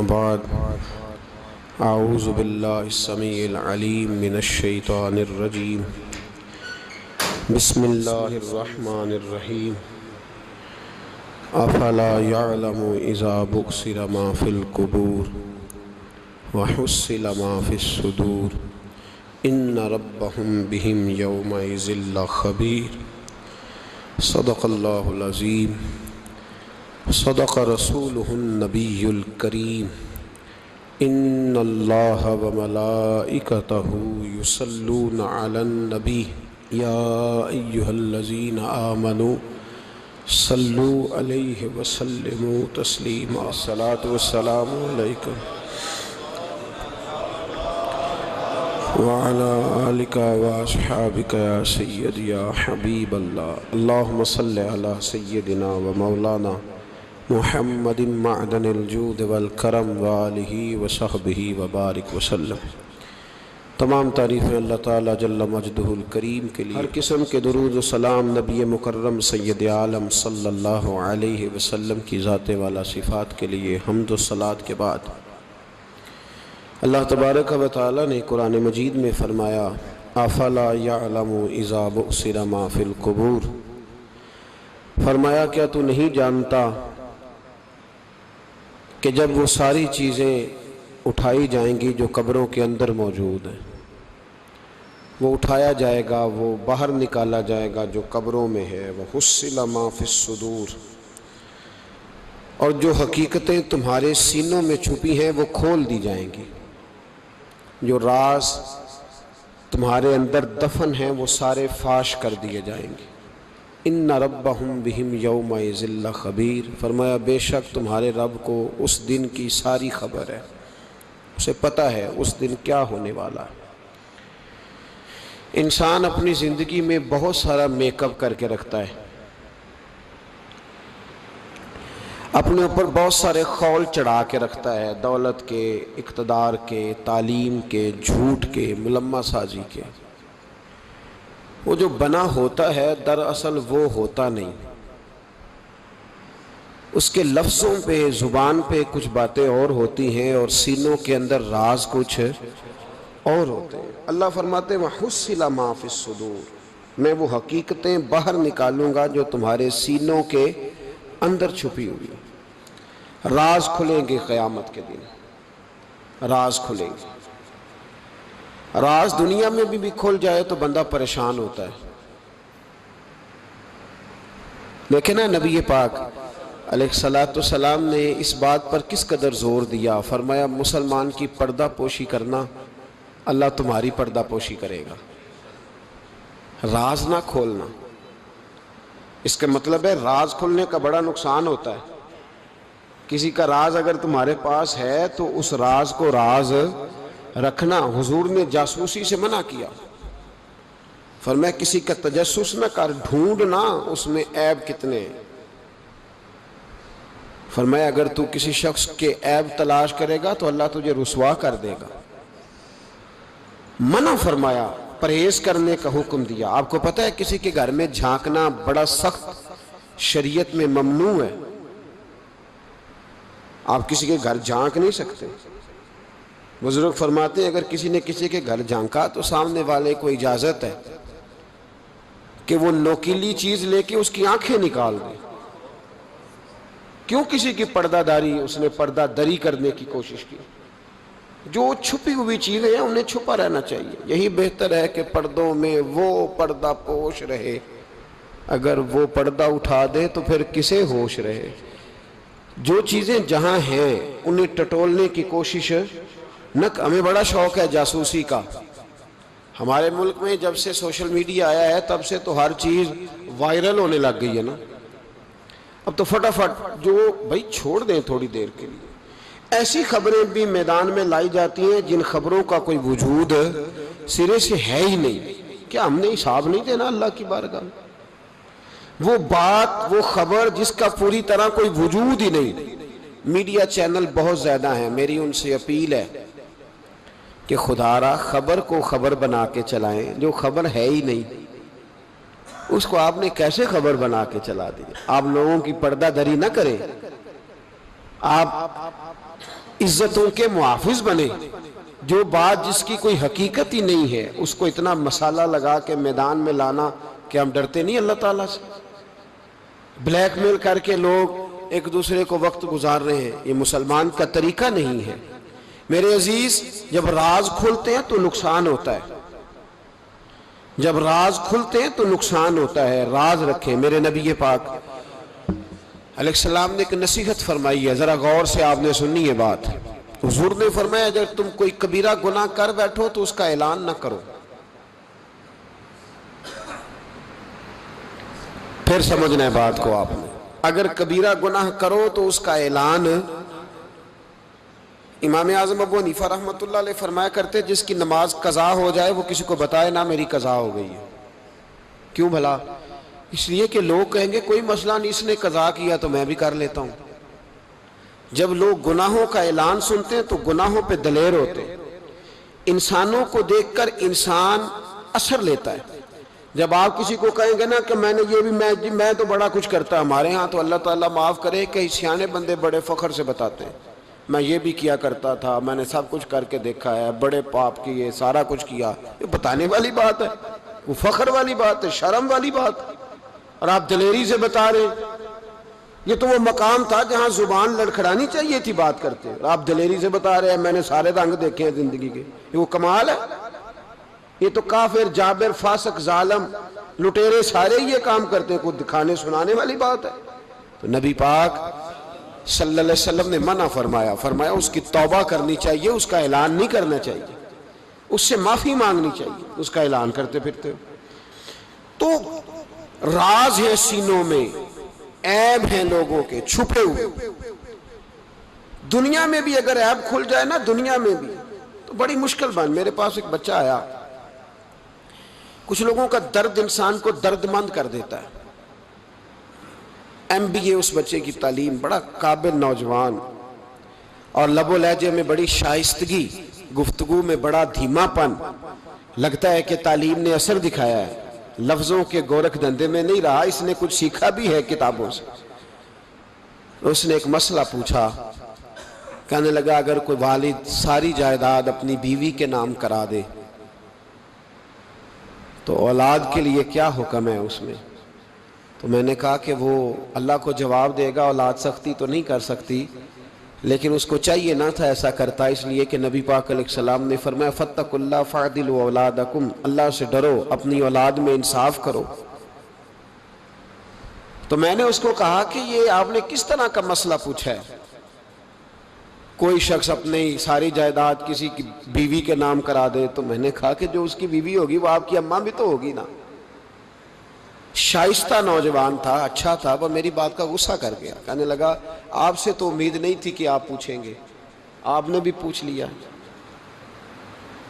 بعد اعوذ باللہ السمیع العلیم من الشیطان الرجیم بسم اللہ الرحمن الرحیم افلا یعلم اذا بؤثر ما فی القبور وحصل ما فی الصدور ان ربهم بهم یومئذ لخبیر صدق اللہ العظیم صدق رسولہ النبی الکریم ان اللہ وملائکتہ یصلون علی النبی یا ایہا الذین آمنوا صلوا علیہ وسلموا تسلیما الصلاۃ والسلام علیکم وعلى آلك وأصحابك يا سيدي يا حبيب الله اللهم صل على سيدنا ومولانا محمد معدن الجود والکرم وآلہ وصحبہ وبارک وسلم۔ تمام تعریفیں اللہ تعالیٰ جل مجدہ الکریم کے لیے، ہر قسم کے درود و سلام نبی مکرم سید عالم صلی اللہ علیہ وسلم کی ذات والا صفات کے لیے حمد و صلوات کے بعد اللہ تبارک و تعالیٰ نے قرآن مجید میں فرمایا افلا یعلم اذا بؤثر ما فی القبور، فرمایا کیا تو نہیں جانتا کہ جب وہ ساری چیزیں اٹھائی جائیں گی جو قبروں کے اندر موجود ہیں، وہ اٹھایا جائے گا، وہ باہر نکالا جائے گا جو قبروں میں ہے، وحصل ما فی الصدور، اور جو حقیقتیں تمہارے سینوں میں چھپی ہیں وہ کھول دی جائیں گی، جو راز تمہارے اندر دفن ہیں وہ سارے فاش کر دیے جائیں گے۔ ان ربہم بہم یومئذ لخبیر، فرمایا بے شک تمہارے رب کو اس دن کی ساری خبر ہے، اسے پتہ ہے اس دن کیا ہونے والا ہے۔ انسان اپنی زندگی میں بہت سارا میک اپ کر کے رکھتا ہے، اپنے اوپر بہت سارے خول چڑھا کے رکھتا ہے، دولت کے، اقتدار کے، تعلیم کے، جھوٹ کے، ملمہ سازی کے۔ وہ جو بنا ہوتا ہے دراصل وہ ہوتا نہیں، اس کے لفظوں پہ، زبان پہ کچھ باتیں اور ہوتی ہیں اور سینوں کے اندر راز کچھ اور ہوتے ہیں۔ اللہ فرماتے ہیں وَحُصِّلَ مَا فِي الصُّدُورِ، میں وہ حقیقتیں باہر نکالوں گا جو تمہارے سینوں کے اندر چھپی ہوئی۔ راز کھلیں گے قیامت کے دن، راز کھلیں گے۔ راز دنیا میں بھی کھل جائے تو بندہ پریشان ہوتا ہے، لیکن نبی پاک علیہ السلام نے اس بات پر کس قدر زور دیا، فرمایا مسلمان کی پردہ پوشی کرنا، اللہ تمہاری پردہ پوشی کرے گا، راز نہ کھولنا۔ اس کا مطلب ہے راز کھلنے کا بڑا نقصان ہوتا ہے۔ کسی کا راز اگر تمہارے پاس ہے تو اس راز کو راز رکھنا، حضور نے جاسوسی سے منع کیا، فرمایا کسی کا تجسس نہ کر، ڈھونڈنا اس میں عیب کتنے ہیں۔ فرمایا اگر تو کسی شخص کے عیب تلاش کرے گا تو اللہ تجھے رسوا کر دے گا۔ منع فرمایا، پرہیز کرنے کا حکم دیا۔ آپ کو پتہ ہے کسی کے گھر میں جھانکنا بڑا سخت شریعت میں ممنوع ہے، آپ کسی کے گھر جھانک نہیں سکتے۔ بزرگ فرماتے ہیں اگر کسی نے کسی کے گھر جھانکا تو سامنے والے کو اجازت ہے کہ وہ نوکیلی چیز لے کے اس کی آنکھیں نکال دے۔ کیوں کسی کی پردہ داری، اس نے پردہ دری کرنے کی کوشش کی؟ جو چھپی ہوئی چیزیں ہیں انہیں چھپا رہنا چاہیے۔ یہی بہتر ہے کہ پردوں میں وہ پردہ پوش رہے، اگر وہ پردہ اٹھا دے تو پھر کسے ہوش رہے۔ جو چیزیں جہاں ہیں انہیں ٹٹولنے کی کوشش نہ۔ ہمیں بڑا شوق ہے جاسوسی کا، ہمارے ملک میں جب سے سوشل میڈیا آیا ہے تب سے تو ہر چیز وائرل ہونے لگ گئی ہے نا۔ اب تو فٹافٹ جو بھائی چھوڑ دیں تھوڑی دیر کے لیے، ایسی خبریں بھی میدان میں لائی جاتی ہیں جن خبروں کا کوئی وجود سرے سے ہے ہی نہیں۔ کیا ہم نے حساب نہیں دینا اللہ کی بارگاہ میں؟ وہ بات، وہ خبر جس کا پوری طرح کوئی وجود ہی نہیں۔ میڈیا چینل بہت زیادہ ہیں، میری ان سے اپیل ہے کہ خدا را خبر کو خبر بنا کے چلائیں، جو خبر ہے ہی نہیں اس کو آپ نے کیسے خبر بنا کے چلا دی؟ آپ لوگوں کی پردہ دری نہ کریں، آپ عزتوں کے محافظ بنے. جو بات جس کی کوئی حقیقت ہی نہیں ہے اس کو اتنا مسالہ لگا کے میدان میں لانا کہ ہم ڈرتے نہیں اللہ تعالیٰ سے. بلیک میل کر کے لوگ ایک دوسرے کو وقت گزار رہے ہیں, یہ مسلمان کا طریقہ نہیں ہے. میرے عزیز, جب راز کھلتے ہیں تو نقصان ہوتا ہے, جب راز کھلتے ہیں تو نقصان ہوتا ہے. راز رکھیں. میرے نبی پاک علیہ السلام نے ایک نصیحت فرمائی ہے, ذرا غور سے آپ نے سنی ہے بات. حضور نے فرمایا اگر تم کوئی کبیرہ گناہ کر بیٹھو تو اس کا اعلان نہ کرو. پھر سمجھنا ہے بات کو آپ نے. اگر کبیرہ گناہ کرو تو اس کا اعلان. امام اعظم ابو حنیفہ رحمۃ اللہ علیہ فرمایا کرتے جس کی نماز قضا ہو جائے وہ کسی کو بتائے نہ میری قضا ہو گئی ہے. کیوں بھلا؟ اس لیے کہ لوگ کہیں گے کوئی مسئلہ نہیں, اس نے قضا کیا تو میں بھی کر لیتا ہوں. جب لوگ گناہوں کا اعلان سنتے ہیں تو گناہوں پہ دلیر ہوتے ہیں. انسانوں کو دیکھ کر انسان اثر لیتا ہے. جب آپ کسی کو کہیں گے نا کہ میں نے یہ بھی میں تو بڑا کچھ کرتا, ہمارے ہاں تو اللہ تعالیٰ معاف کرے کہ سیانے بندے بڑے فخر سے بتاتے ہیں میں یہ بھی کیا کرتا تھا, میں نے سب کچھ کر کے دیکھا ہے, بڑے پاپ کیے, سارا کچھ کیا. یہ بتانے والی بات ہے, وہ فخر والی بات ہے, شرم والی بات ہے, اور آپ دلیری سے بتا رہے ہیں. یہ تو وہ مقام تھا جہاں زبان لڑکھڑانی چاہیے تھی بات کرتے, اور آپ دلیری سے بتا رہے ہیں میں نے سارے رنگ دیکھے ہیں زندگی کے. یہ وہ کمال ہے. یہ تو کافر, جابر, فاسق, ظالم, لٹیرے سارے یہ کام کرتے ہیں. کوئی دکھانے سنانے والی بات ہے؟ تو نبی پاک صلی اللہ علیہ وسلم نے منع فرمایا اس کی توبہ کرنی چاہیے, اس کا اعلان نہیں کرنا چاہیے, اس سے معافی مانگنی چاہیے, اس کا اعلان کرتے پھرتے. تو راز ہے سینوں میں, عیب ہیں لوگوں کے چھپے ہوئے. دنیا میں بھی اگر عیب کھل جائے نا, دنیا میں بھی تو بڑی مشکل بن. میرے پاس ایک بچہ آیا, کچھ لوگوں کا درد انسان کو درد مند کر دیتا ہے. MBA اس بچے کی تعلیم, بڑا قابل نوجوان, اور لب و لہجے میں بڑی شائستگی, گفتگو میں بڑا دھیما پن. لگتا ہے کہ تعلیم نے اثر دکھایا ہے, لفظوں کے گورکھ دھندے میں نہیں رہا, اس نے کچھ سیکھا بھی ہے کتابوں سے. اس نے ایک مسئلہ پوچھا, کہنے لگا اگر کوئی والد ساری جائیداد اپنی بیوی کے نام کرا دے تو اولاد کے لیے کیا حکم ہے اس میں؟ تو میں نے کہا کہ وہ اللہ کو جواب دے گا, اولاد سختی تو نہیں کر سکتی, لیکن اس کو چاہیے نہ تھا ایسا کرتا, اس لیے کہ نبی پاک علیہ السلام نے فرمایا فاتقوا اللہ فاعدلوا اولادکم, اللہ سے ڈرو, اپنی اولاد میں انصاف کرو. تو میں نے اس کو کہا کہ یہ آپ نے کس طرح کا مسئلہ پوچھا ہے؟ کوئی شخص اپنی ساری جائیداد کسی کی بیوی کے نام کرا دے. تو میں نے کہا کہ جو اس کی بیوی ہوگی وہ آپ کی اماں بھی تو ہوگی نا. شائستہ نوجوان تھا, اچھا تھا, وہ میری بات کا غصہ کر گیا. کہنے لگا آپ سے تو امید نہیں تھی کہ آپ پوچھیں گے, آپ نے بھی پوچھ لیا.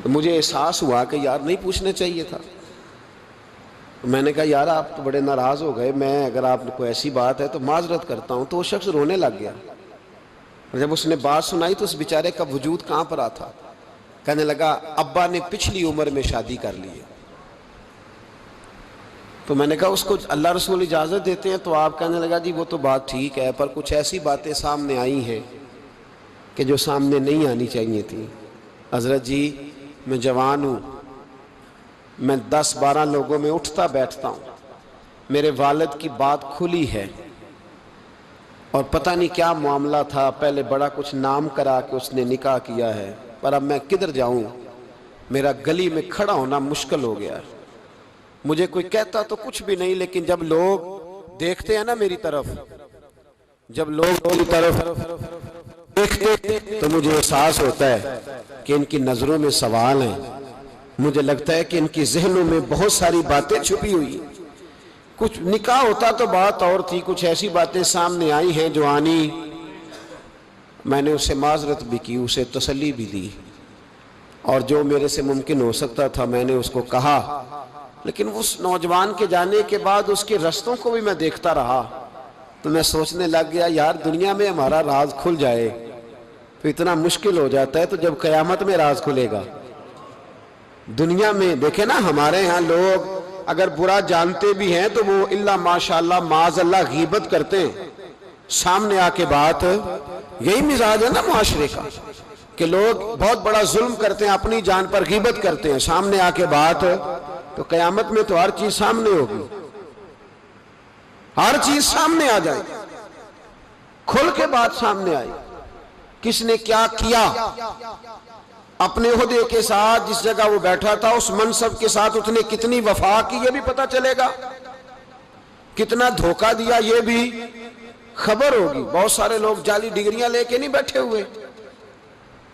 مجھے احساس ہوا کہ یار نہیں پوچھنا چاہیے تھا. میں نے کہا یار آپ تو بڑے ناراض ہو گئے, میں اگر آپ کو ایسی بات ہے تو معذرت کرتا ہوں. تو وہ شخص رونے لگ گیا. جب اس نے بات سنائی تو اس بیچارے کا وجود کہاں پر آتا. کہنے لگا ابا نے پچھلی عمر میں شادی کر لی ہے. تو میں نے کہا اس کو اللہ رسول اجازت دیتے ہیں. تو آپ کہنے لگا جی وہ تو بات ٹھیک ہے, پر کچھ ایسی باتیں سامنے آئی ہیں کہ جو سامنے نہیں آنی چاہیے تھی. حضرت جی میں جوان ہوں, میں 10-12 لوگوں میں اٹھتا بیٹھتا ہوں, میرے والد کی بات کھلی ہے اور پتہ نہیں کیا معاملہ تھا, پہلے بڑا کچھ نام کرا کے اس نے نکاح کیا ہے, پر اب میں کدھر جاؤں, میرا گلی میں کھڑا ہونا مشکل ہو گیا ہے. مجھے کوئی کہتا تو کچھ بھی نہیں, لیکن جب لوگ دیکھتے ہیں نا میری طرف, جب لوگ میری طرف دیکھتے تو مجھے احساس ہوتا ہے کہ ان کی نظروں میں سوال ہیں. مجھے لگتا ہے کہ ان کی ذہنوں میں بہت ساری باتیں چھپی ہوئی. کچھ نکاح ہوتا تو بات اور تھی, کچھ ایسی باتیں سامنے آئی ہیں جو آنی. میں نے اسے معذرت بھی کی, اسے تسلی بھی دی, اور جو میرے سے ممکن ہو سکتا تھا میں نے اس کو کہا. لیکن اس نوجوان کے جانے کے بعد اس کے رستوں کو بھی میں دیکھتا رہا تو میں سوچنے لگ گیا یار دنیا میں ہمارا راز کھل جائے تو اتنا مشکل ہو جاتا ہے, تو جب قیامت میں راز کھلے گا. دنیا میں دیکھیں نا ہمارے ہاں لوگ اگر برا جانتے بھی ہیں تو وہ اللہ ماشاءاللہ معاذ اللہ غیبت کرتے ہیں, سامنے آ کے بات یہی مزاج ہے نا معاشرے کا کہ لوگ بہت بڑا ظلم کرتے ہیں، اپنی جان پر غیبت کرتے ہیں، سامنے آ کے بات تو قیامت میں تو ہر چیز سامنے ہوگی، ہر چیز سامنے آ جائے، کھل کے بات سامنے آئی، کس نے کیا کیا، اپنے عہدے کے ساتھ جس جگہ وہ بیٹھا تھا اس منصب کے ساتھ اس نے کتنی وفا کی یہ بھی پتہ چلے گا، کتنا دھوکہ دیا یہ بھی خبر ہوگی۔ بہت سارے لوگ جعلی ڈگریاں لے کے نہیں بیٹھے ہوئے،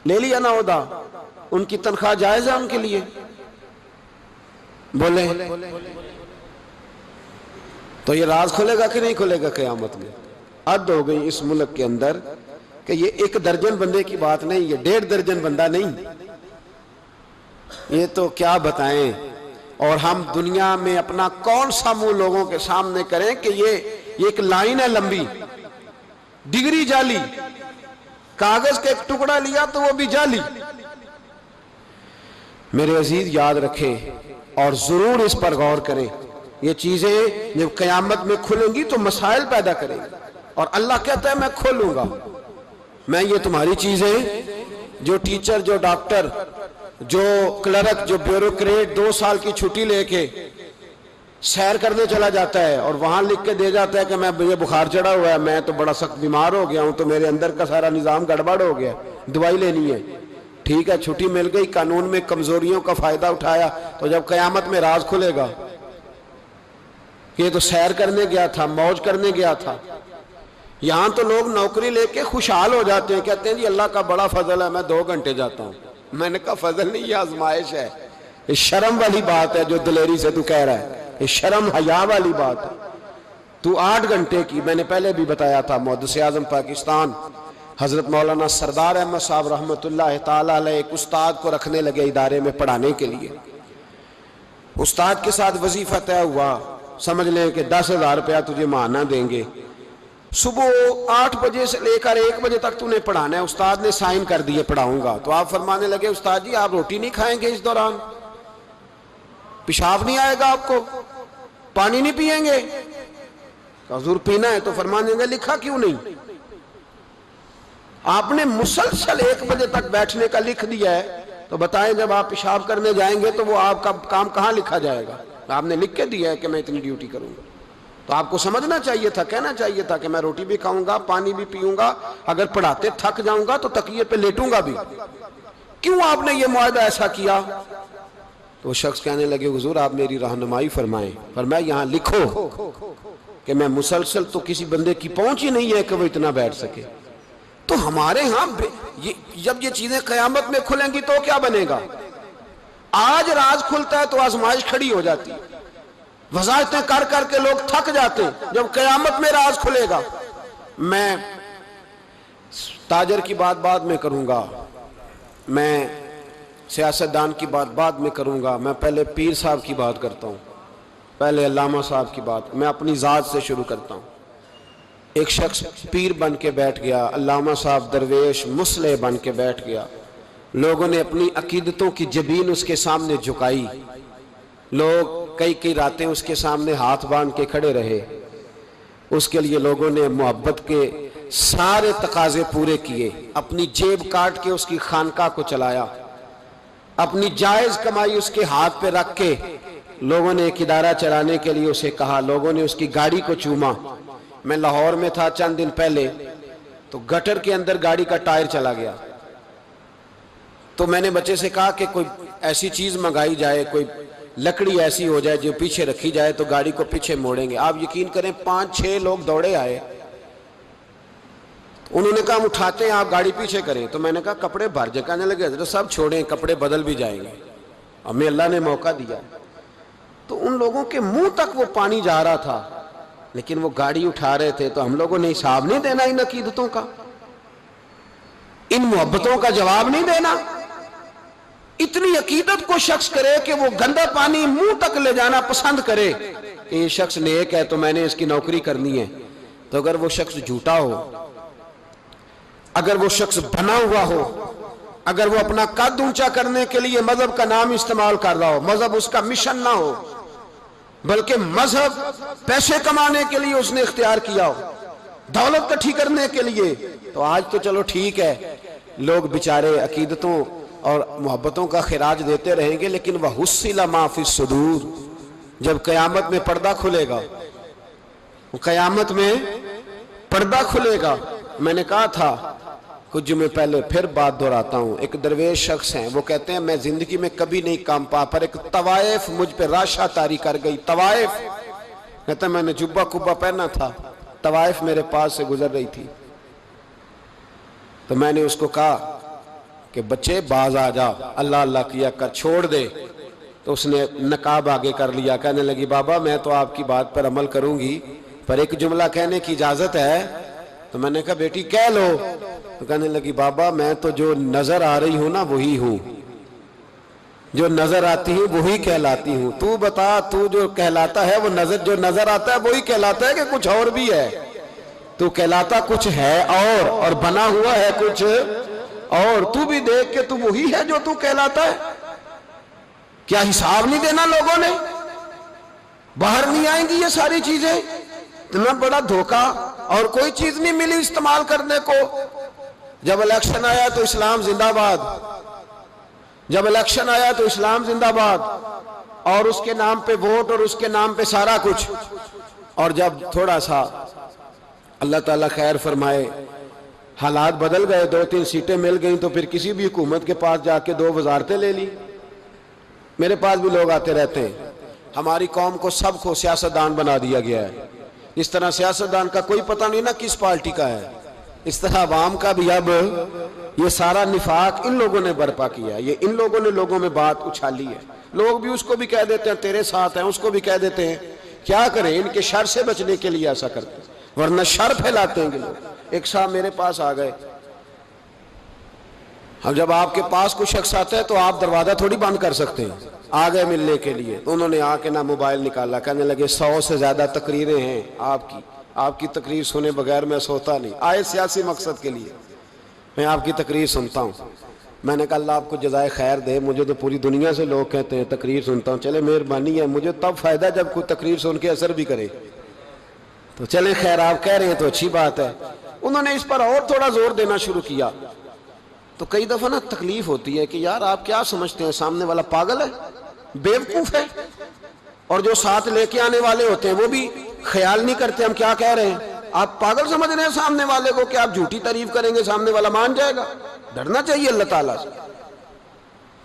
لے لیا نا عہدہ، ان کی تنخواہ جائز ہے ان کے لیے، بولے تو یہ راز کھلے گا کہ نہیں کھلے گا قیامت میں؟ حد ہو گئی اس ملک کے اندر کہ یہ 1 درجن بندے کی بات نہیں، یہ 1.5 درجن بندہ نہیں، یہ تو کیا بتائیں۔ اور ہم دنیا میں اپنا کون سا منہ لوگوں کے سامنے کریں کہ یہ ایک لائن ہے لمبی، ڈگری جعلی، کاغذ کا ایک ٹکڑا لیا تو وہ بھی جعلی۔ میرے عزیز یاد رکھیں اور ضرور اس پر غور کریں، یہ چیزیں جب قیامت میں کھلیں گی تو مسائل پیدا کریں گی، اور اللہ کہتا ہے میں کھولوں گا، میں یہ تمہاری چیزیں، جو ٹیچر، جو ڈاکٹر، جو کلرک، جو بیوروکریٹ 2 سال کی چھٹی لے کے سیر کرنے چلا جاتا ہے اور وہاں لکھ کے دے جاتا ہے کہ میں یہ بخار چڑھا ہوا ہے، میں تو بڑا سخت بیمار ہو گیا ہوں، تو میرے اندر کا سارا نظام گڑبڑ ہو گیا، دوائی لینی ہے، ٹھیک ہے چھٹی مل گئی، قانون میں کمزوریوں کا فائدہ اٹھایا، تو جب قیامت میں راز کھلے گا یہ تو سیر کرنے گیا تھا، موج کرنے گیا تھا۔ یہاں تو لوگ نوکری لے کے خوشحال ہو جاتے ہیں، کہتے ہیں جی اللہ کا بڑا فضل ہے، میں 2 گھنٹے جاتا ہوں۔ میں نے کہا فضل نہیں، یہ آزمائش ہے، یہ شرم والی بات ہے جو دلیری سے تو کہہ رہا ہے، یہ شرم حیا والی بات ہے۔ تو 8 گھنٹے کی، میں نے پہلے بھی بتایا تھا، محدث اعظم پاکستان حضرت مولانا سردار احمد صاحب رحمۃ اللہ تعالی علیہ ایک استاد کو رکھنے لگے ادارے میں پڑھانے کے لیے۔ استاد کے ساتھ وظیفہ طے ہوا، سمجھ لیں کہ 10,000 روپیہ تجھے ماہانہ دیں گے، صبح 8 بجے سے لے کر 1 بجے تک تو نے پڑھانا ہے۔ استاد نے سائن کر دیے پڑھاؤں گا، تو آپ فرمانے لگے استاد جی آپ روٹی نہیں کھائیں گے اس دوران، پیشاب نہیں آئے گا آپ کو، پانی نہیں پیئیں گے؟ حضور پینا ہے، تو فرمانے لگے لکھا کیوں نہیں؟ آپ نے مسلسل 1 بجے تک بیٹھنے کا لکھ دیا ہے، تو بتائیں جب آپ پیشاب کرنے جائیں گے تو وہ آپ کا کام کہاں لکھا جائے گا؟ آپ نے لکھ کے دیا ہے کہ میں اتنی ڈیوٹی کروں گا، تو آپ کو سمجھنا چاہیے تھا، کہنا چاہیے تھا کہ میں روٹی بھی کھاؤں گا، پانی بھی پیوں گا، اگر پڑھاتے تھک جاؤں گا تو تکیے پہ لیٹوں گا بھی، کیوں آپ نے یہ معاہدہ ایسا کیا؟ تو وہ شخص کہنے لگے حضور آپ میری رہنمائی فرمائیں، فرمایا یہاں لکھو کہ میں مسلسل، تو کسی بندے کی پہنچ ہی نہیں ہے کہ وہ اتنا بیٹھ سکے۔ تو ہمارے ہاں جب یہ چیزیں قیامت میں کھلیں گی تو کیا بنے گا؟ آج راز کھلتا ہے تو آزمائش کھڑی ہو جاتی ہے، وضاحتیں کر کر کے لوگ تھک جاتے ہیں، جب قیامت میں راز کھلے گا۔ میں تاجر کی بات بعد میں کروں گا، میں سیاستدان کی بات بعد میں کروں گا، میں پہلے پیر صاحب کی بات کرتا ہوں، پہلے علامہ صاحب کی بات، میں اپنی ذات سے شروع کرتا ہوں۔ ایک شخص پیر بن کے بیٹھ گیا، علامہ صاحب درویش مصلح بن کے بیٹھ گیا، لوگوں نے اپنی عقیدتوں کی جبین اس کے سامنے جھکائی، لوگ کئی راتیں اس کے سامنے ہاتھ باندھ کے کھڑے رہے، اس کے لیے لوگوں نے محبت کے سارے تقاضے پورے کیے، اپنی جیب کاٹ کے اس کی خانقاہ کو چلایا، اپنی جائز کمائی اس کے ہاتھ پہ رکھ کے لوگوں نے ایک ادارہ چلانے کے لیے اسے کہا، لوگوں نے اس کی گاڑی کو چوما۔ میں لاہور میں تھا چند دن پہلے، تو گٹر کے اندر گاڑی کا ٹائر چلا گیا، تو میں نے بچے سے کہا کہ کوئی ایسی چیز منگائی جائے، کوئی لکڑی ایسی ہو جائے جو پیچھے رکھی جائے تو گاڑی کو پیچھے موڑیں گے۔ آپ یقین کریں 5-6 لوگ دوڑے آئے، انہوں نے کہا ہم اٹھاتے ہیں آپ گاڑی پیچھے کریں، تو میں نے کہا کپڑے بھر جائیں، کہنے لگے حضرت صاحب چھوڑیں کپڑے بدل بھی جائیں گے، ہمیں اللہ نے موقع دیا۔ تو ان لوگوں کے منہ تک وہ پانی جا رہا تھا، لیکن وہ گاڑی اٹھا رہے تھے، تو ہم لوگوں نے حساب نہیں دینا ان عقیدتوں کا، ان محبتوں کا جواب نہیں دینا؟ اتنی عقیدت کو شخص کرے کہ وہ گندا پانی منہ تک لے جانا پسند کرے کہ یہ شخص نیک ہے تو میں نے اس کی نوکری کرنی ہے، تو اگر وہ شخص جھوٹا ہو، اگر وہ شخص بنا ہوا ہو، اگر وہ اپنا قد اونچا کرنے کے لیے مذہب کا نام استعمال کر رہا ہو، مذہب اس کا مشن نہ ہو، بلکہ مذہب پیسے کمانے کے لیے اس نے اختیار کیا ہو، دولت کٹھی کرنے کے لیے، تو آج تو چلو ٹھیک ہے، لوگ بیچارے عقیدتوں اور محبتوں کا خراج دیتے رہیں گے، لیکن وَحُصِّلَ مَا فِي الصُّدُورِ، جب قیامت میں پردہ کھلے گا، قیامت میں پردہ کھلے گا. میں نے کہا تھا کچھ جمعے پہلے، پھر بات دہراتا ہوں. ایک درویش شخص ہیں، وہ کہتے ہیں میں زندگی میں کبھی نہیں کام پا، پر ایک طوائف مجھ پہ راشا طاری کر گئی. طوائف کہتا ہے میں نے جبہ کبہ پہنا تھا، طوائف میرے پاس سے گزر رہی تھی، تو میں نے اس کو کہا کہ بچے باز آ جا، اللہ اللہ کیا کر، چھوڑ دے. تو اس نے نقاب آگے کر لیا، کہنے لگی بابا میں تو آپ کی بات پر عمل کروں گی، پر ایک جملہ کہنے کی اجازت ہے؟ تو میں نے کہا بیٹی کہہ لو. تو کہنے لگی بابا میں تو جو نظر آ رہی ہوں نا وہی ہوں، جو نظر آتی ہوں وہی کہلاتی ہوں. تو بتا تو جو کہلاتا ہے وہ جو نظر آتا ہے وہی کہلاتا ہے کہ کچھ اور بھی ہے؟ تو کہلاتا کچھ ہے اور بنا ہوا ہے کچھ اور. تو بھی دیکھ کہ تو وہی ہے جو تو کہلاتا ہے. کیا حساب نہیں دینا لوگوں نے؟ باہر نہیں آئیں گی یہ ساری چیزیں؟ اتنا بڑا دھوکہ، اور کوئی چیز نہیں ملی استعمال کرنے کو. جب الیکشن آیا تو اسلام زندہ باد، جب الیکشن آیا تو اسلام زندہ باد، اور اس کے نام پہ ووٹ اور اس کے نام پہ سارا کچھ. اور جب تھوڑا سا اللہ تعالیٰ خیر فرمائے حالات بدل گئے، 2-3 سیٹیں مل گئیں، تو پھر کسی بھی حکومت کے پاس جا کے 2 وزارتیں لے لی. میرے پاس بھی لوگ آتے رہتے ہیں. ہماری قوم کو سب کو سیاستدان بنا دیا گیا ہے. اس طرح سیاستدان کا کوئی پتہ نہیں نا کس پارٹی کا ہے، اس طرح عوام کا بھی اب یہ سارا نفاق ان لوگوں نے برپا کیا ہے. یہ ان لوگوں نے لوگوں میں بات اچھالی ہے. لوگ بھی اس کو بھی کہہ دیتے ہیں تیرے ساتھ ہیں، اس کو بھی کہہ دیتے ہیں. کیا کریں؟ ان کے شر سے بچنے کے لیے ایسا کرتے ہیں، ورنہ شر پھیلاتے ہیں لوگ. ایک صاحب میرے پاس آ گئے. اب جب آپ کے پاس کوئی شخص آتا ہے تو آپ دروازہ تھوڑی بند کر سکتے ہیں. آ گئے ملنے کے لیے، تو انہوں نے آ کے نہ موبائل نکالا، کہنے لگے 100 سے زیادہ تقریریں ہیں آپ کی تقریر سنے بغیر میں سوتا نہیں. آئے سیاسی مقصد کے لیے، میں آپ کی تقریر سنتا ہوں. میں نے کہا اللہ آپ کو جزائے خیر دے، مجھے تو پوری دنیا سے لوگ کہتے ہیں تقریر سنتا ہوں. چلے مہربانی ہے، مجھے تب فائدہ جب کوئی تقریر سن کے اثر بھی کرے. تو چلیں خیر، آپ کہہ رہے ہیں تو اچھی بات ہے. انہوں نے اس پر اور تھوڑا زور دینا شروع کیا. تو کئی دفعہ نا تکلیف ہوتی ہے کہ یار آپ کیا سمجھتے ہیں سامنے والا پاگل ہے، بیوقوف ہے؟ اور جو ساتھ لے کے آنے والے ہوتے ہیں وہ بھی خیال نہیں کرتے ہم کیا کہہ رہے ہیں. آپ پاگل سمجھ رہے ہیں سامنے والے کو کہ آپ جھوٹی تعریف کریں گے سامنے والا مان جائے گا. ڈرنا چاہیے اللہ تعالیٰ سے.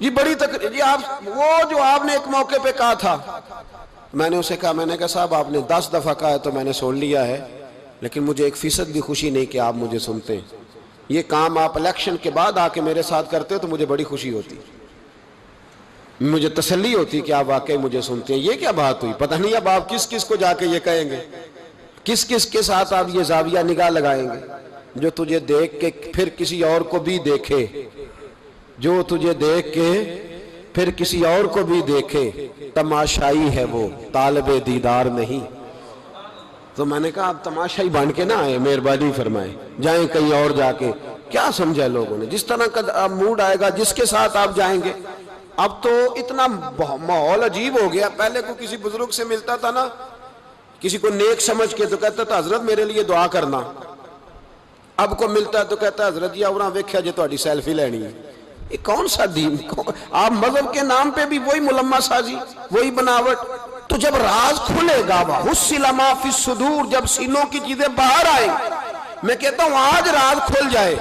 یہ بڑی تکلیف. یہ آپ وہ جو آپ نے ایک موقع پہ کہا تھا، میں نے اسے کہا، میں نے کہا صاحب آپ نے 10 دفعہ کہا ہے تو میں نے سن لیا ہے، لیکن مجھے 1% بھی خوشی نہیں کہ آپ مجھے سنتے ہیں. یہ کام آپ الیکشن کے بعد آ کے میرے ساتھ کرتے تو مجھے بڑی خوشی ہوتی، مجھے تسلی ہوتی کہ آپ واقعی مجھے سنتے ہیں. یہ کیا بات ہوئی؟ پتہ نہیں اب آپ کس کس کو جا کے یہ کہیں گے، کس کس کے ساتھ آپ یہ زاویہ نگاہ لگائیں گے. جو تجھے دیکھ کے پھر کسی اور کو بھی دیکھے، جو تجھے دیکھ کے پھر کسی اور کو بھی دیکھے، تماشائی ہے وہ طالب دیدار نہیں. تو میں نے کہا آپ تماشائی بن کے نہ آئے، مہربانی فرمائیں جائیں کہیں اور. جا کے کیا سمجھا لوگوں نے؟ جس طرح کا موڈ آئے گا جس کے ساتھ آپ جائیں گے. اب تو اتنا ماحول عجیب ہو گیا. پہلے کو کسی بزرگ سے ملتا تھا نا، کسی کو نیک سمجھ کے تو کہتا تھا حضرت میرے لیے دعا کرنا. اب کو ملتا ہے تو کہتا ہے حضرت جی اوراں ویکھیا جے تہاڈی سیلفی لینی ہے. یہ کون سا دین؟ آپ مذہب کے نام پہ بھی وہی ملمہ سازی، وہی بناوٹ. تو جب راز کھلے گا، وَحُصِّلَ مَا فِي الصُّدُورِ، جب سینوں کی چیزیں باہر آئیں، میں کہتا ہوں آج راز کھل جائے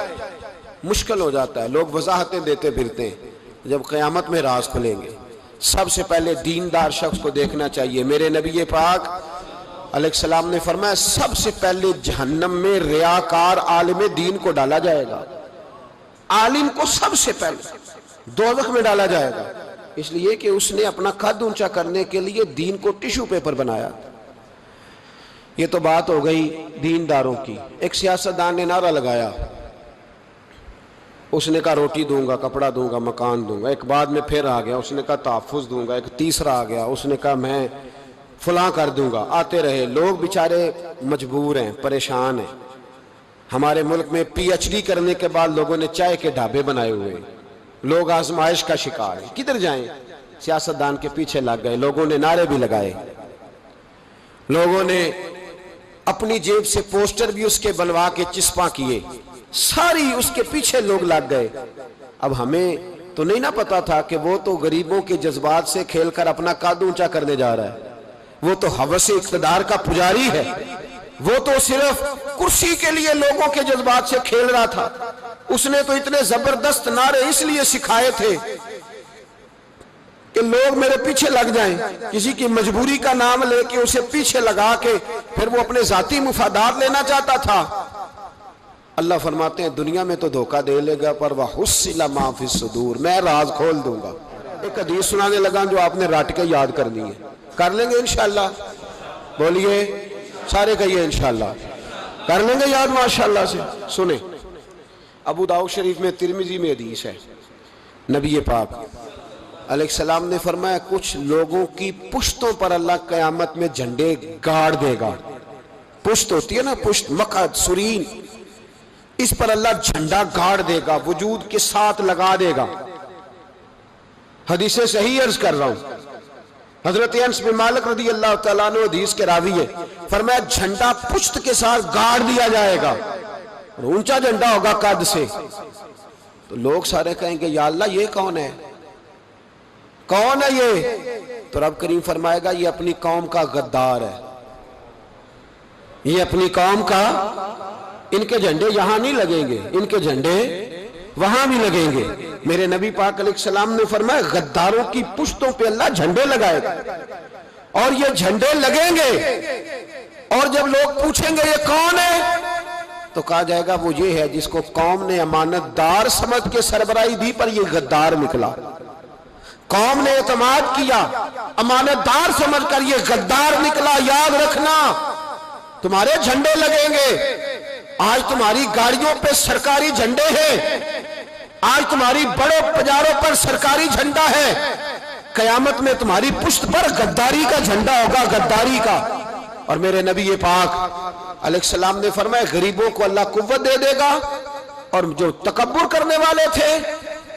مشکل ہو جاتا ہے. لوگ وضاحتیں دیتے پھرتے ہیں. جب قیامت میں راز کھلیں گے، سب سے پہلے دیندار شخص کو دیکھنا چاہیے. میرے نبی پاک علیہ السلام نے فرمایا سب سے پہلے جہنم میں ریاکار عالم دین کو ڈالا جائے گا. عالم کو سب سے پہلے دوزخ میں ڈالا جائے گا، اس لیے کہ اس نے اپنا قد اونچا کرنے کے لیے دین کو ٹیشو پیپر بنایا. یہ تو بات ہو گئی دینداروں کی. ایک سیاستدان نے نعرہ لگایا، اس نے کہا روٹی دوں گا، کپڑا دوں گا، مکان دوں گا. ایک بعد میں پھر آ گیا، اس نے کہا تحفظ دوں گا. ایک تیسرا آ گیا، اس نے کہا میں فلاں کر دوں گا. آتے رہے. لوگ بیچارے مجبور ہیں، پریشان ہیں. ہمارے ملک میں PhD کرنے کے بعد لوگوں نے چائے کے ڈھابے بنائے ہوئے ہیں. لوگ آزمائش کا شکار ہیں. کدھر جائیں؟ سیاستدان کے پیچھے لگ گئے. لوگوں نے نعرے بھی لگائے، لوگوں نے اپنی جیب سے پوسٹر بھی اس کے بنوا کے چسپاں کیے. ساری اس کے پیچھے لوگ لگ گئے۔ اب ہمیں تو نہیں نہ پتا تھا کہ وہ تو غریبوں کے جذبات سے کھیل کر اپنا قد اونچا کرنے جا رہا ہے، وہ تو ہوس اقتدار کا پجاری ہے، وہ تو صرف کرسی کے لیے لوگوں کے جذبات سے کھیل رہا تھا۔ اس نے تو اتنے زبردست نعرے اس لیے سکھائے تھے کہ لوگ میرے پیچھے لگ جائیں، کسی کی مجبوری کا نام لے کے اسے پیچھے لگا کے پھر وہ اپنے ذاتی مفادات لینا چاہتا تھا۔ اللہ فرماتے ہیں دنیا میں تو دھوکہ دے لے گا پر وَحُصِّلَ مَا فِي الصُّدُورِ، میں راز کھول دوں گا۔ ایک حدیث سنانے لگا جو آپ نے رٹ کے یاد کرنی ہے، کر لیں گے انشاءاللہ؟ بولیے سارے کہیے انشاءاللہ کر لیں گے یاد ماشاءاللہ سے۔ سنیں، ابو داؤد شریف میں، ترمذی میں حدیث ہے، نبی پاک علیہ السلام نے فرمایا کچھ لوگوں کی پشتوں پر اللہ قیامت میں جھنڈے گاڑ دے گا۔ پشت ہوتی ہے نا، پشت، مقعد، سرین، اس پر اللہ جھنڈا گاڑ دے گا، وجود کے ساتھ لگا دے گا۔ حدیث صحیح عرض کر رہا ہوں، حضرت انس بن مالک رضی اللہ تعالیٰ عنہ حدیث کے راوی ہے، فرمایا جھنڈا پشت کے ساتھ گاڑ دیا جائے گا، اور اونچا جھنڈا ہوگا قد سے۔ تو لوگ سارے کہیں گے یا اللہ یہ کون ہے، کون ہے یہ؟ تو رب کریم فرمائے گا یہ اپنی قوم کا غدار ہے، یہ اپنی قوم کا، ان کے جھنڈے یہاں نہیں لگیں گے، ان کے جھنڈے وہاں بھی لگیں گے۔ میرے نبی پاک علیہ السلام نے فرمایا غداروں کی پشتوں پہ اللہ جھنڈے لگائے گا، اور یہ جھنڈے لگیں گے، اور جب لوگ پوچھیں گے یہ کون ہے تو کہا جائے گا وہ یہ ہے جس کو قوم نے امانت دار سمجھ کے سربراہی دی پر یہ غدار نکلا۔ قوم نے اعتماد کیا، امانت دار سمجھ کر یہ غدار نکلا۔ یاد رکھنا تمہارے جھنڈے لگیں گے، آج تمہاری گاڑیوں پہ سرکاری جھنڈے ہیں، آج تمہاری بڑوں بازاروں پر سرکاری جھنڈا ہے، قیامت میں تمہاری پشت پر غداری کا جھنڈا ہوگا، غداری کا۔ اور میرے نبی پاک علیہ السلام نے فرمایا غریبوں کو اللہ قوت دے دے گا، اور جو تکبر کرنے والے تھے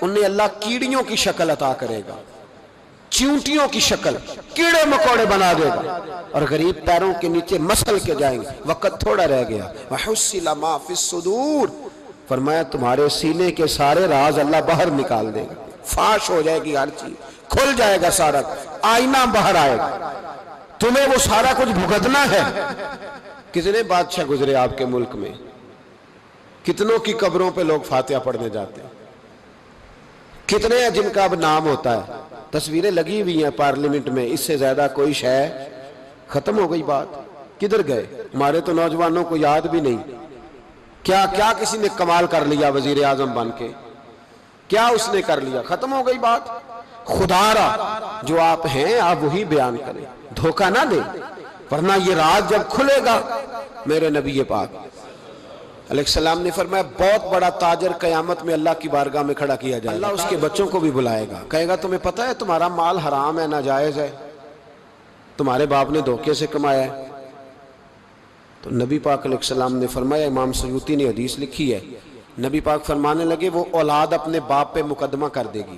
انہیں اللہ کیڑیوں کی شکل عطا کرے گا، چیونٹیوں کی شکل، کیڑے مکوڑے بنا دے گا، اور غریب پیروں کے نیچے مسل کے جائیں گے۔ وقت تھوڑا رہ گیا، وَحُصِّلَ مَا فِي الصُّدُورِ، فرمایا تمہارے سینے کے سارے راز اللہ باہر نکال دے گا، فاش ہو جائے گی ہر چیز، کھل جائے گا سارا، آئینہ باہر آئے گا، تمہیں وہ سارا کچھ بھگتنا ہے۔ کتنے بادشاہ گزرے آپ کے ملک میں، کتنوں کی قبروں پہ لوگ فاتحہ پڑھنے جاتے ہیں، کتنے ہیں جن کا اب نام ہوتا ہے، تصویریں لگی ہوئی ہیں پارلیمنٹ میں، اس سے زیادہ کوئی شے ختم ہو گئی بات، کدھر گئے؟ ہمارے تو نوجوانوں کو یاد بھی نہیں، کیا کسی نے کمال کر لیا وزیر اعظم بن کے، کیا اس نے کر لیا؟ ختم ہو گئی بات۔ خدا را جو آپ ہیں آپ وہی بیان کریں، دھوکہ نہ دیں، ورنہ یہ راز جب کھلے گا، میرے نبی پاک علیہ السلام نے فرمایا بہت بڑا تاجر قیامت میں اللہ کی بارگاہ میں کھڑا کیا جائے گا، اللہ اس کے بچوں کو بھی بلائے گا، کہے گا تمہیں پتہ ہے تمہارا مال حرام ہے، ناجائز ہے، تمہارے باپ نے دھوکے سے کمایا ہے۔ تو نبی پاک علیہ السلام نے فرمایا، امام سیوطی نے حدیث لکھی ہے، نبی پاک فرمانے لگے وہ اولاد اپنے باپ پہ مقدمہ کر دے گی،